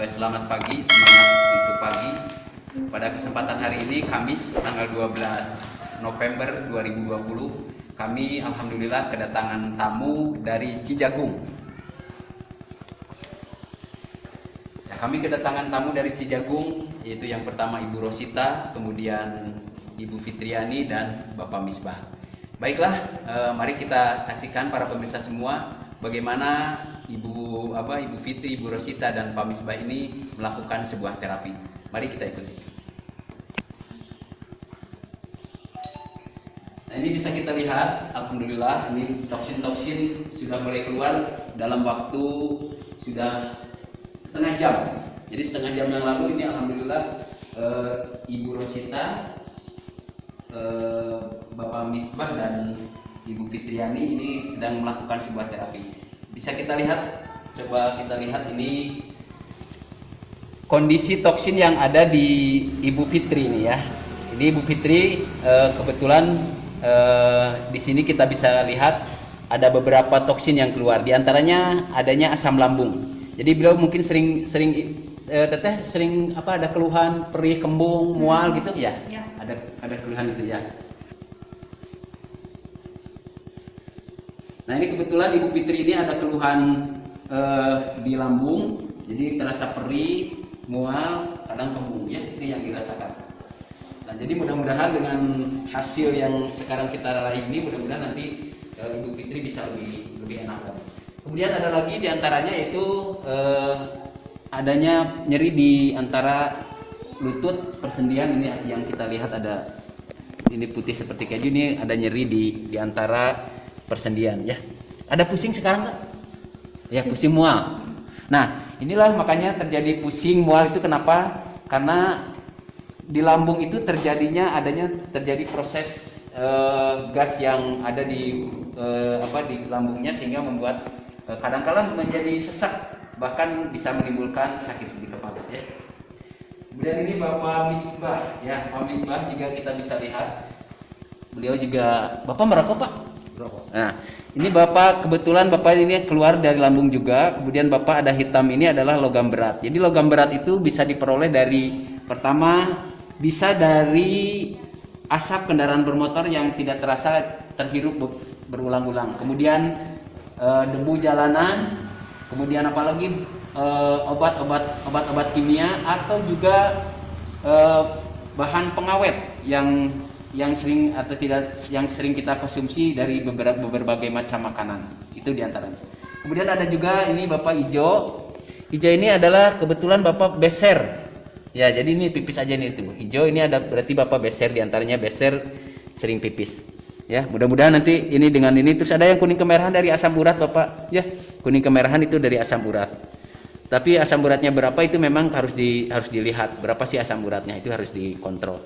Selamat pagi, semangat untuk pagi. Pada kesempatan hari ini, Kamis tanggal 12 November 2020, kami alhamdulillah kedatangan tamu dari Cijagung. Ya, kami kedatangan tamu dari Cijagung, yaitu yang pertama Ibu Rosita, kemudian Ibu Fitriani, dan Bapak Misbah. Baiklah, mari kita saksikan para pemirsa semua bagaimana Ibu Fitri, Ibu Rosita, dan Pak Misbah ini melakukan sebuah terapi. Mari kita ikuti. Nah, ini bisa kita lihat, alhamdulillah ini toksin-toksin sudah mulai keluar dalam waktu sudah setengah jam. Jadi setengah jam yang lalu ini alhamdulillah Ibu Rosita, Bapak Misbah, dan Ibu Fitriani ini sedang melakukan sebuah terapi. Bisa kita lihat, coba kita lihat ini kondisi toksin yang ada di Ibu Fitri ini ya. Ini Ibu Fitri kebetulan di sini kita bisa lihat ada beberapa toksin yang keluar. Di antaranya adanya asam lambung. Jadi beliau mungkin sering ada keluhan perih, kembung, mual gitu ya. Ya. Ada keluhan itu ya. Nah, ini kebetulan Ibu Fitri ini ada keluhan di lambung, jadi terasa perih, mual, kadang kembung ya, itu yang dirasakan. Nah, jadi mudah-mudahan dengan hasil yang sekarang kita raih ini, mudah-mudahan nanti Ibu Fitri bisa lebih enak lagi. Kemudian ada lagi di antaranya yaitu adanya nyeri di antara lutut, persendian ini yang kita lihat ada ini putih seperti keju, ini ada nyeri di antara persendian ya. Ada pusing sekarang nggak? Ya, pusing mual. Nah, inilah makanya terjadi pusing mual itu kenapa? Karena di lambung itu terjadi proses gas yang ada di lambungnya sehingga membuat kadang-kala menjadi sesak, bahkan bisa menimbulkan sakit di kepala ya. Kemudian ini Bapak Misbah ya, Pak Misbah juga kita bisa lihat. Beliau juga Bapak merokok, Pak? Nah, ini Bapak kebetulan Bapak ini keluar dari lambung juga. Kemudian Bapak ada hitam, ini adalah logam berat. Jadi logam berat itu bisa diperoleh dari pertama bisa dari asap kendaraan bermotor yang tidak terasa terhirup berulang-ulang. Kemudian debu jalanan, kemudian apalagi obat-obat kimia atau juga bahan pengawet yang sering kita konsumsi dari berbagai macam makanan, itu diantaranya. Kemudian ada juga ini Bapak Ijo ini adalah kebetulan Bapak beser ya, jadi ini pipis aja nih, itu hijau ini ada berarti Bapak beser, diantaranya beser sering pipis ya. Mudah-mudahan nanti ini dengan ini. Terus ada yang kuning kemerahan dari asam urat Bapak ya, kuning kemerahan itu dari asam urat, tapi asam uratnya berapa itu memang harus dilihat berapa sih asam uratnya, itu harus dikontrol.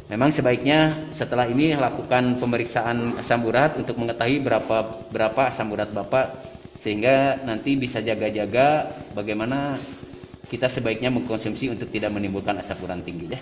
Memang sebaiknya setelah ini lakukan pemeriksaan asam urat untuk mengetahui berapa asam urat Bapak, sehingga nanti bisa jaga-jaga bagaimana kita sebaiknya mengkonsumsi untuk tidak menimbulkan asam urat tinggi ya.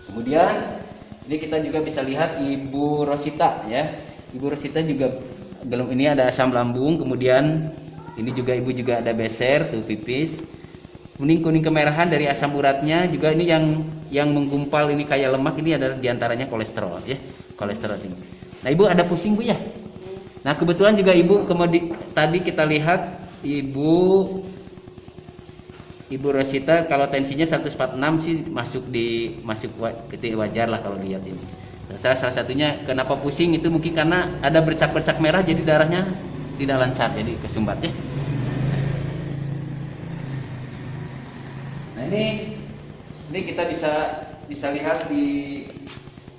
Kemudian ini kita juga bisa lihat Ibu Rosita ya. Ibu Rosita juga belum, ini ada asam lambung, kemudian ini juga Ibu juga ada beser tuh pipis. Kuning kemerahan dari asam uratnya juga, ini yang menggumpal ini kayak lemak, ini adalah diantaranya kolesterol ya, kolesterol tinggi. Nah, Ibu ada pusing Bu ya. Nah, kebetulan juga Ibu tadi kita lihat Ibu Rosita kalau tensinya 146 sih masuk wajar lah kalau lihat ini. Salah satunya kenapa pusing itu mungkin karena ada bercak-bercak merah, jadi darahnya tidak lancar, jadi kesumbat ya. Nah, ini kita bisa lihat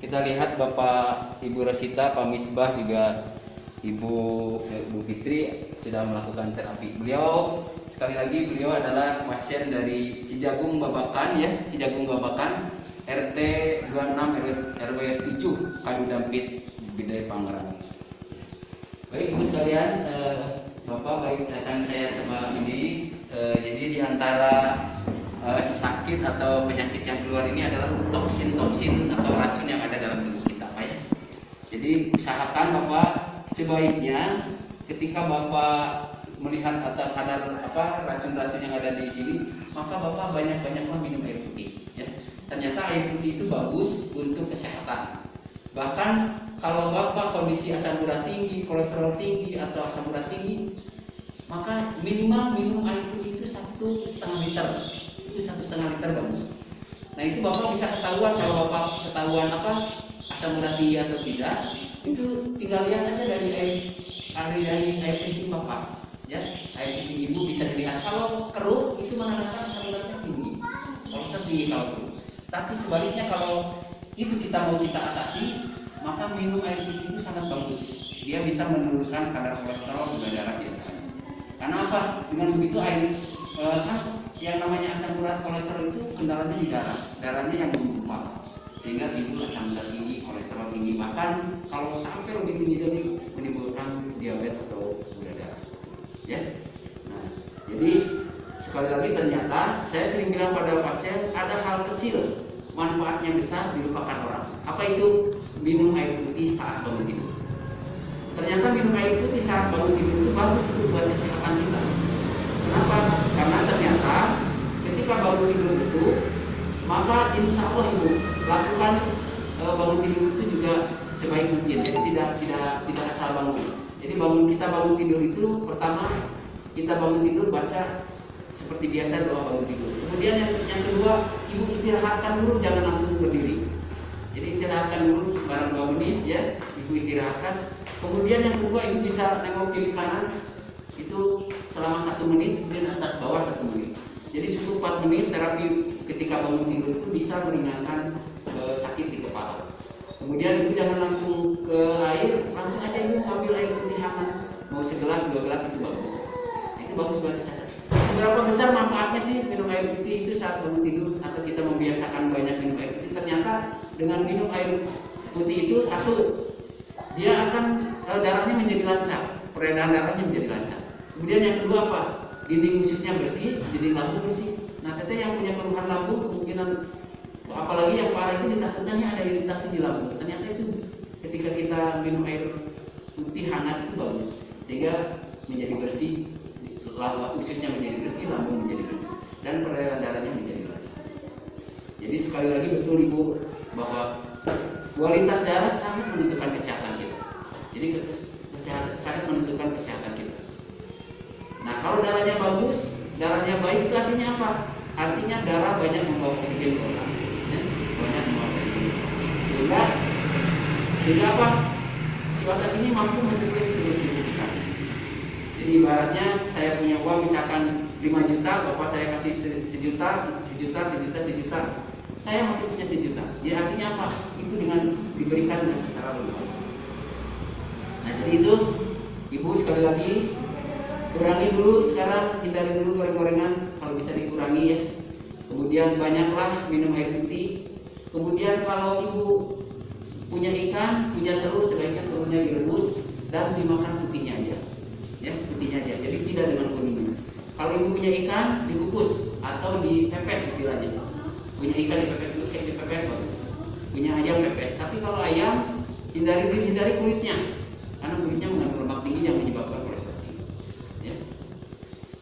kita lihat Bapak Ibu Rosita, Pak Misbah, juga Ibu Fitri sudah melakukan terapi. Beliau sekali lagi adalah pasien dari Cijagung Babakan ya, Cijagung Babakan, RT 26 RW 7 Kadu Dampit, Bidai Pangerang. Baik Ibu sekalian, Bapak, baik rekan saya sama ini, jadi di antara sakit atau penyakit yang keluar ini adalah toksin-toksin atau racun yang ada dalam tubuh kita, Pak ya. Jadi usahakan Bapak sebaiknya ketika Bapak melihat atau kadar racun-racun yang ada di sini, maka Bapak banyak-banyaklah minum air putih. Ya. Ternyata air putih itu bagus untuk kesehatan. Bahkan kalau Bapak kondisi asam urat tinggi, kolesterol tinggi atau asam urat tinggi, maka minimal minum air putih itu 1,5 liter. Itu 1,5 liter bagus. Nah itu Bapak bisa ketahuan kalau Bapak ketahuan asam urat tinggi atau tidak. Itu tinggal lihat aja dari air kencing Bapak. Ya, air kencing ibu bisa dilihat. Kalau keruh itu menandakan asam uratnya tinggi, kolesterol tinggi kalau keruh. Tapi sebaliknya kalau itu kita mau kita atasi, maka minum air putih itu sangat bagus. Dia bisa menurunkan kadar kolesterol gula darah kita. Karena apa? Dengan begitu kan yang namanya asam urat kolesterol itu kendalanya di darah, darahnya yang menggumpal, sehingga timbul asam urat tinggi, kolesterol tinggi. Bahkan kalau sampai lebih tinggi jadi menimbulkan diabetes atau gula darah. Ya, nah, jadi sekali lagi ternyata saya sering bilang pada pasien ada hal kecil manfaatnya besar dilupakan orang. Apa itu? Minum air putih saat bangun tidur. Ternyata minum air putih saat bangun tidur itu bagus itu buat kesehatan kita. Kenapa? Karena ternyata ketika bangun tidur itu, maka insya Allah ibu lakukan bangun tidur itu juga sebaik mungkin. Jadi tidak asal bangun. Jadi kita bangun tidur itu pertama kita bangun tidur baca seperti biasa doa bangun tidur. Kemudian yang kedua, ibu istirahatkan dulu, jangan langsung berdiri. Jadi istirahatkan dulu sebarang 2 menit ya, ibu istirahatkan. Kemudian yang kedua, ibu bisa nengok kiri kanan itu selama 1 menit, kemudian atas bawah 1 menit. Jadi cukup 4 menit terapi ketika bangun tidur itu bisa meringankan sakit di kepala. Kemudian ibu jangan langsung ke air, langsung aja ibu ambil air putih hangat, mau segelas 2 gelas itu bagus. Itu bagus buat kesehatan. Seberapa besar manfaatnya sih minum air putih itu saat bangun tidur atau kita membiasakan banyak minum air putih? Ternyata dengan minum air putih itu satu, dia akan darahnya menjadi lancar, peredaran darahnya menjadi lancar. Kemudian yang kedua apa? Dinding ususnya bersih, jadi lambung bersih. Nah teteh yang punya keluhan lambung kemungkinan apalagi yang parah itu ditakutkannya ada iritasi di lambung. Ternyata itu ketika kita minum air putih hangat itu bagus, sehingga menjadi bersih, ususnya menjadi bersih, lambung menjadi bersih, dan peredaran darahnya menjadi lancar. Jadi sekali lagi betul ibu bahwa kualitas darah sangat menentukan kesehatan kita. Jadi kesehatan sangat menentukan kesehatan kita. Nah kalau darahnya bagus, darahnya baik itu artinya apa? Artinya darah banyak membawa oksigen ke otak, ya? Banyak membawa oksigen. Sehingga apa? Si otak ini mampu mensuplai seluruh tubuh kita. Jadi ibaratnya saya punya uang misalkan 5 juta, bapak saya kasih sejuta, saya masih punya 1 juta. Ya artinya apa? Itu dengan diberikan dengan secara luas. Nah jadi itu ibu sekali lagi kurangi dulu sekarang, hindari dulu goreng-gorengan kalau bisa dikurangi ya. Kemudian banyaklah minum air putih. Kemudian kalau ibu punya ikan, punya telur, sebaiknya telurnya direbus dan dimakan putihnya aja. Ya, putihnya aja. Jadi tidak dengan kuningnya. Kalau ibu punya ikan, dikukus atau dipepes istilahnya. Punya ikan dipepes bagus. Punya ayam pepes. Tapi kalau ayam hindari kulitnya. Karena kulitnya mengandung lemak tinggi yang menyebabkan kolesterol tinggi. Ya.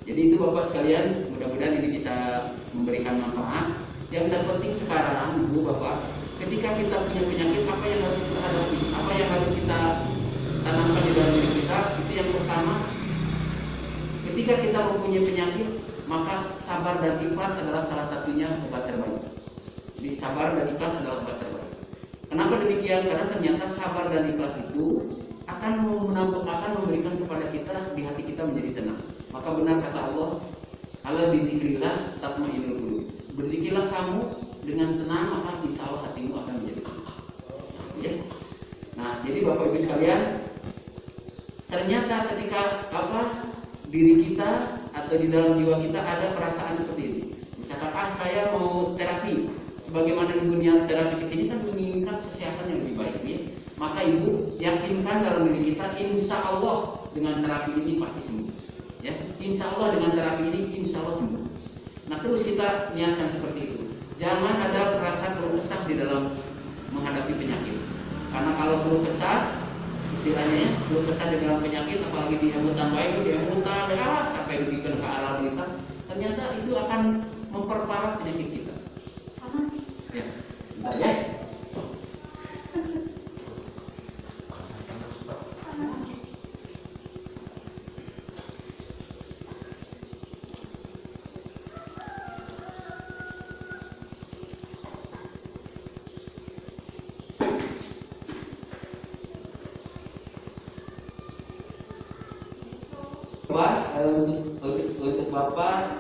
Jadi itu Bapak sekalian, mudah-mudahan ini bisa memberikan manfaat. Yang terpenting sekarang Ibu Bapak, ketika kita punya penyakit, apa yang harus kita hadapi, apa yang harus kita tanamkan di dalam diri kita, itu yang pertama. Ketika kita mempunyai penyakit, maka sabar dan ikhlas adalah salah satunya obat terbaik. Jadi sabar dan ikhlas adalah obat terbaik. Kenapa demikian? Karena ternyata sabar dan ikhlas itu akan memberikan kepada kita di hati kita menjadi tenang. Maka benar kata Allah, ala bidzikrillah tatmainnul qulub. Berzikirlah kamu dengan tenang, maka insya Allah hatimu akan menjadi tenang. Ya. Nah, jadi Bapak Ibu sekalian, ternyata ketika diri kita atau di dalam jiwa kita ada perasaan seperti ini. Misalkan saya mau terapi, sebagaimana ibu niat terapi ke sini kan menginginkan kesehatan yang lebih baik ya. Maka ibu yakinkan dalam diri kita, insya Allah dengan terapi ini pasti sembuh. Ya, insya Allah dengan terapi ini insya Allah sembuh. Nah terus kita niatkan seperti itu. Jangan ada rasa keluh kesah di dalam menghadapi penyakit. Karena kalau keluh kesah, istilahnya ya, belum kesal dengan penyakit, apalagi dia mutan baik, dia mutan sampai begitu ke arah berita, ternyata itu akan memperparah penyakit kita. Ya, bentar ya. Untuk Bapak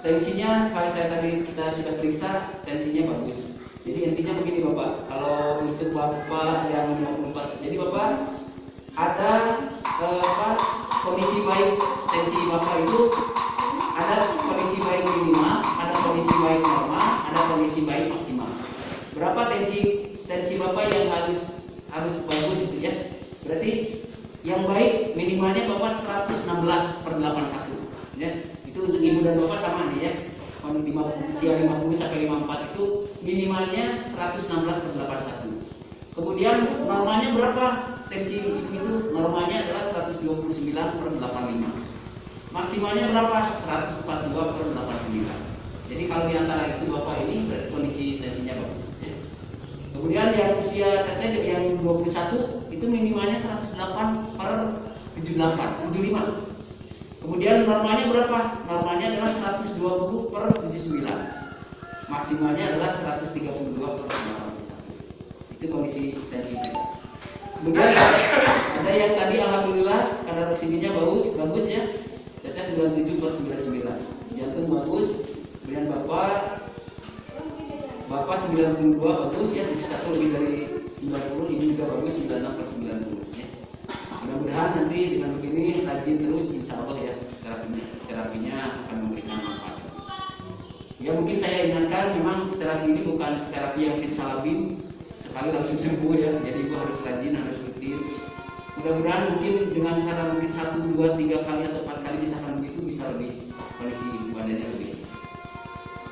tensinya, kalau saya tadi kita sudah periksa, tensinya bagus. Jadi intinya begini Bapak, kalau untuk Bapak yang 54, jadi Bapak ada kondisi baik tensi Bapak itu ada kondisi baik minimal, ada kondisi baik normal, ada kondisi baik maksimal. Berapa tensi Bapak yang harus bagus itu ya? Berarti yang baik minimalnya Bapak 116/81 ya. Itu untuk ibu dan bapak sama nih ya. Usia 50 sampai 54 itu minimalnya 116/81. Kemudian normalnya berapa? Tensi itu normalnya adalah 129/85. Maksimalnya berapa? 142/89. Jadi kalau di antara itu bapak ini berarti kondisi tensinya bagus ya. Kemudian yang usia teteh yang 21 itu minimalnya 108/75. Kemudian normalnya berapa? Normalnya adalah 120/79. Maksimalnya adalah 132/81. Itu kondisi tensi kita. Kemudian ada yang tadi alhamdulillah kadar oksigennya bagus ya. Teteh 97/99. Jantung bagus. Kemudian Bapak 92 bagus ya, 71 lebih dari 90, ini juga bagus 96/90 ya. Mudah-mudahan nanti dengan begini rajin terus, insya Allah ya terapinya akan memberikan manfaat. Ya mungkin saya ingatkan memang terapi ini bukan terapi yang simsalabim sekali langsung sembuh ya. Jadi ibu harus rajin, harus rutin. Mudah-mudahan mungkin dengan cara mungkin 1, 2, 3 kali atau 4 kali misalkan begitu bisa lebih kondisi ibu badannya lebih.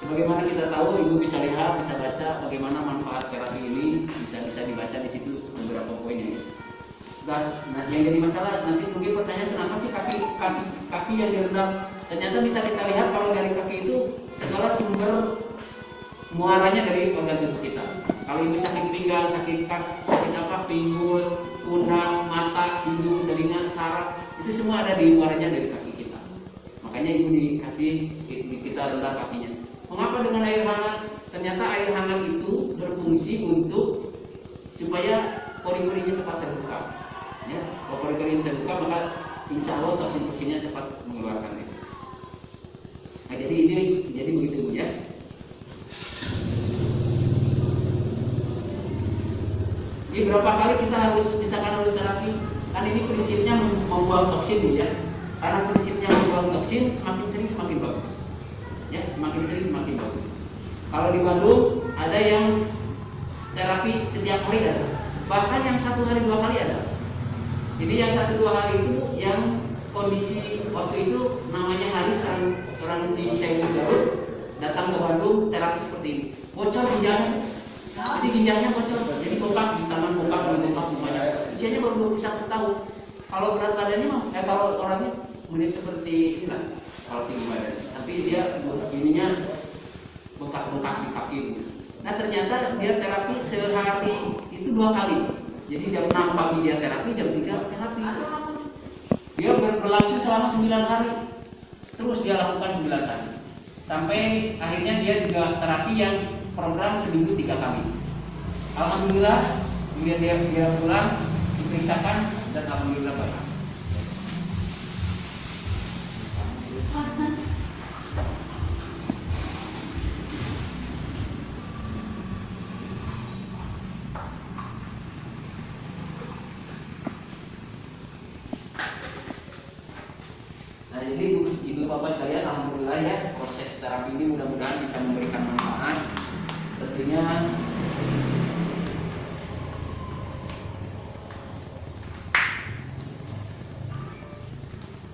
Sebagaimana kita tahu, ibu bisa lihat, bisa baca bagaimana manfaat terapi ini, bisa dibaca di situ beberapa poinnya ya. Nah, yang jadi masalah nanti mungkin pertanyaan kenapa sih kaki yang direndam? Ternyata bisa kita lihat kalau dari kaki itu segala sumber muaranya dari organ tubuh kita. Kalau ibu sakit pinggang, sakit apa, pinggul, pundak, mata, hidung, telinga, saraf, itu semua ada di muaranya dari kaki kita. Makanya ibu dikasih kita rendam kakinya. Mengapa dengan air hangat? Ternyata air hangat itu berfungsi untuk supaya pori-porinya cepat terbuka. Ya, kalau pori-porinya terbuka maka insya Allah toksin-toksinnya cepat mengeluarkan itu. Nah, jadi begitu Bu ya. Jadi berapa kali kita harus terapi? Kan ini prinsipnya membuang toksin Bu ya. Karena prinsipnya membuang toksin, semakin sering semakin bagus. Ya, semakin sering semakin bagus. Kalau di Bandung ada yang terapi setiap hari ada, bahkan yang 1 hari 2 kali ada. Jadi yang 1-2 hari itu yang kondisi waktu itu namanya Haris, orang Cisewu Garut, datang ke Bandung terapi seperti ini. Bocor ginjalnya, jadi ginjalnya bocor, jadi bengkak di tangan, bengkak di bengkak semuanya. Usianya baru 21 tahun. Kalau berat badannya kalau orangnya mirip seperti ini lah, kalau tinggi badan. Tapi dia ininya bengkak-bengkak di kaki. Nah ternyata dia terapi sehari itu 2 kali. Jadi jam 6 pagi dia terapi, jam 3 terapi. Dia berlangsung selama 9 hari. Terus dia lakukan 9 hari. Sampai akhirnya dia juga terapi yang program seminggu 3 kali. Alhamdulillah dia pulang, diperiksakan dan alhamdulillah baik. Nah jadi ibu bapak sekalian, alhamdulillah ya proses terapi ini mudah-mudahan bisa memberikan manfaat. Tentunya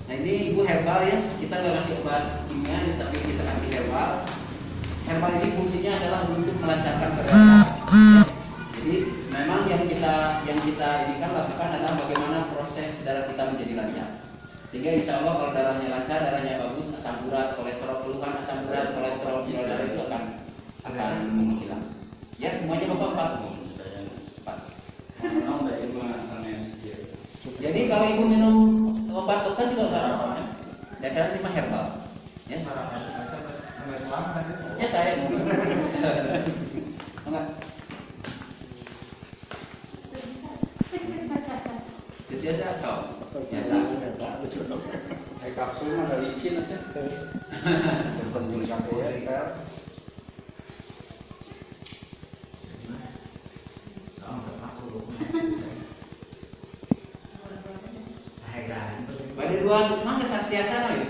nah ini ibu herbal ya, kita nggak kasih obat kimia tapi kita kasih herbal. Herbal ini fungsinya adalah untuk melancarkan peredaran. Jadi memang yang kita ini kan lakukan adalah bagaimana proses darah kita menjadi lancar. Sehingga insya Allah kalau darahnya lancar, darahnya bagus, asam urat, kolesterol, keluhan asam urat, kolesterol, gula darah itu akan menghilang. Ya semuanya Bapak 4. Jadi kalau ibu minum obat dokter juga enggak apa-apa. Ya karena ini mah herbal. Ya. Ya saya. Enggak. Jadi aja atau biasa. Kayak kapsul mah dari licin aja. Tertentu sampai ya. Pada dua mana sastiasa ya?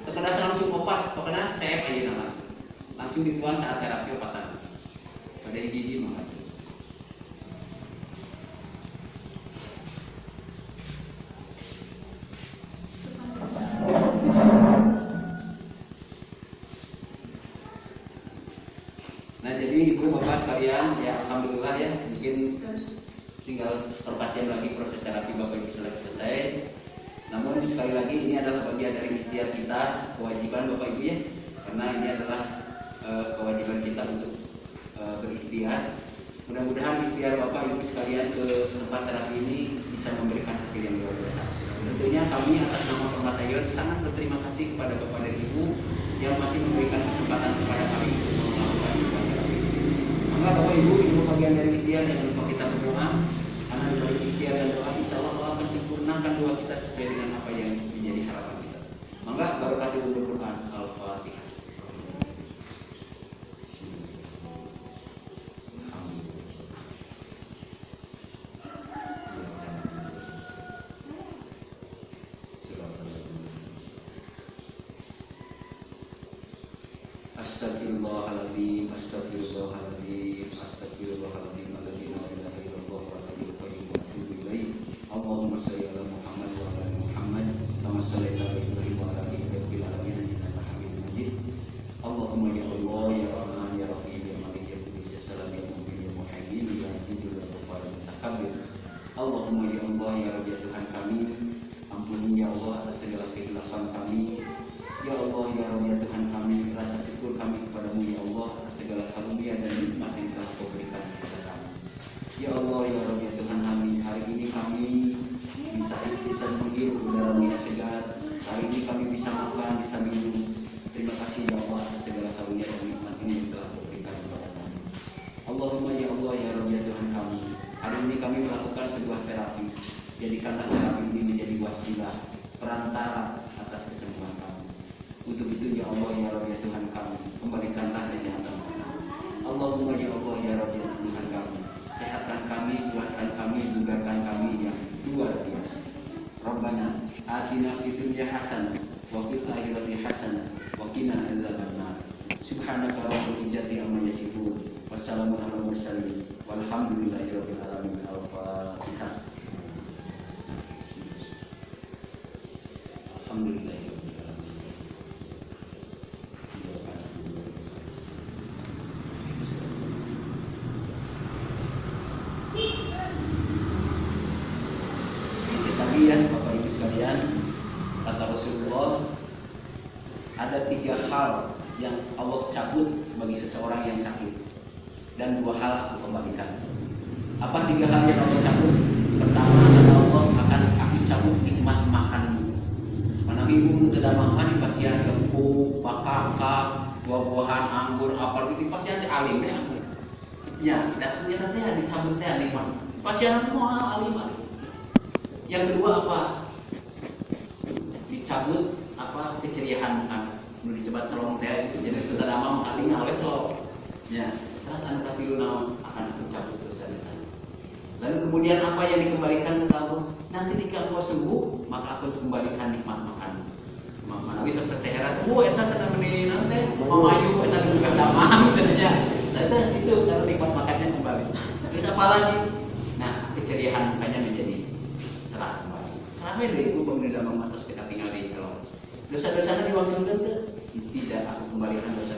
Terkena langsung opat, terkena saya aja langsung dituang saat terapi opatan. Pada gigi mah. Nah jadi ibu bapak sekalian ya alhamdulillah ya mungkin tinggal 4 jam lagi proses terapi bapak ibu selesai. Namun sekali lagi ini adalah bagian dari ikhtiar kita, kewajiban bapak ibu ya, karena ini adalah kewajiban kita untuk berikhtiar. Mudah-mudahan ikhtiar bapak ibu sekalian ke tempat terapi ini bisa memberikan hasil yang luar biasa. Tentunya kami atas nama Permata sangat berterima kasih kepada bapak dan ibu yang masih memberikan kesempatan kepada kami untuk melakukan terapi. Maka bapak ibu bagian dari ikhtiar jangan lupa kita berdoa, karena dari ikhtiar dan doa insya Allah akan sempurnakan doa kita sesuai dengan apa yang menjadi harapan kita. Maka barakatul Quran Al-Fatihah. Astagfirullahaladzim, astagfirullahaladzim, astagfirullahaladzim, aladzim, la ilaha illallah wa la ilaha illallah. Allahumma shalli ala Muhammad wa ala ali Muhammad kama shallaita ala Ibrahim wa ala ali Ibrahim fil alamin innaka Hamidum Majid. Allahumma ya Allah ya Rahman ya Rahim ya Malik ya Qudus ya Salam ya Mu'min ya Muhaimin ya Aziz ya Ghaffar ya Mutakabbir. Allahumma ya Allah ya Rabb ya Tuhan kami, ampuni ya Allah atas segala kehilafan kami. Ya Allah ya Rabb ya Tuhan kami, rasa syukur kami kepadamu ya Allah atas segala karunia dan nikmat yang telah Kau berikan kepada kami. Ya Allah ya Rabb ya Tuhan kami, hari ini kami bisa menghirup udara yang segar. Hari ini kami bisa makan, bisa minum. Terima kasih ya Allah atas segala karunia dan nikmat yang telah Kau berikan kepada kami. Allahumma ya Allah ya Rabb ya Tuhan kami, hari ini kami melakukan sebuah terapi. Jadikanlah terapi ini menjadi wasilah, perantara atas kesembuhan kami. Untuk itu ya Allah ya Rabb ya Tuhan kami, kembalikanlah kesehatan kami. Allahumma ya Allah ya Rabb ya Tuhan kami, sehatkan kami, kuatkan kami, bugarkan kami yang luar biasa. Rabbana atina fid dunya hasanah wa fil akhirati hasanah wa qina adzabannar. Subhanaka rabbil izzati amma yasifun. Wassalamu ala mursalin walhamdulillahi rabbil alamin. Al-Fatihah. Alhamdulillah. Ya, Bapak Ibu sekalian, kata Rasulullah, ada 3 hal yang Allah cabut bagi seseorang yang sakit, dan 2 hal aku kembalikan. Apa 3 hal yang Allah cabut? Pertama, kata Allah, akan aku cabut nikmat makanmu. Mana ibu tidak makan pasien gempuk, bakaka, buah-buahan, anggur, apel itu pasien alim ya. Ya, tidak punya nanti dicabut teh nikmat. Pasien mau alim. Yang kedua apa? Dicabut apa keceriaan makan. Nu disebut celong teh, jadi itu tanda mah kali ngawe celong. Ya, terus anu katilu naon akan dicabut dosa-dosa. Lalu kemudian apa yang dikembalikan ke Allah? Nanti jika engkau sembuh, maka aku kembalikan nikmat makan. Manawi sok teheran, eta sada meni teh, mamayu eta juga damang sebenarnya. Nah, itu kalau nikmat makannya kembali. Terus apa lagi? Nah, keceriaan mukanya menjadi cerah kembali. Cerah deh ibu pemirsa mamatos kita tinggal di celong. Dosa-dosanya diwangsung tentu tidak aku kembalikan dosa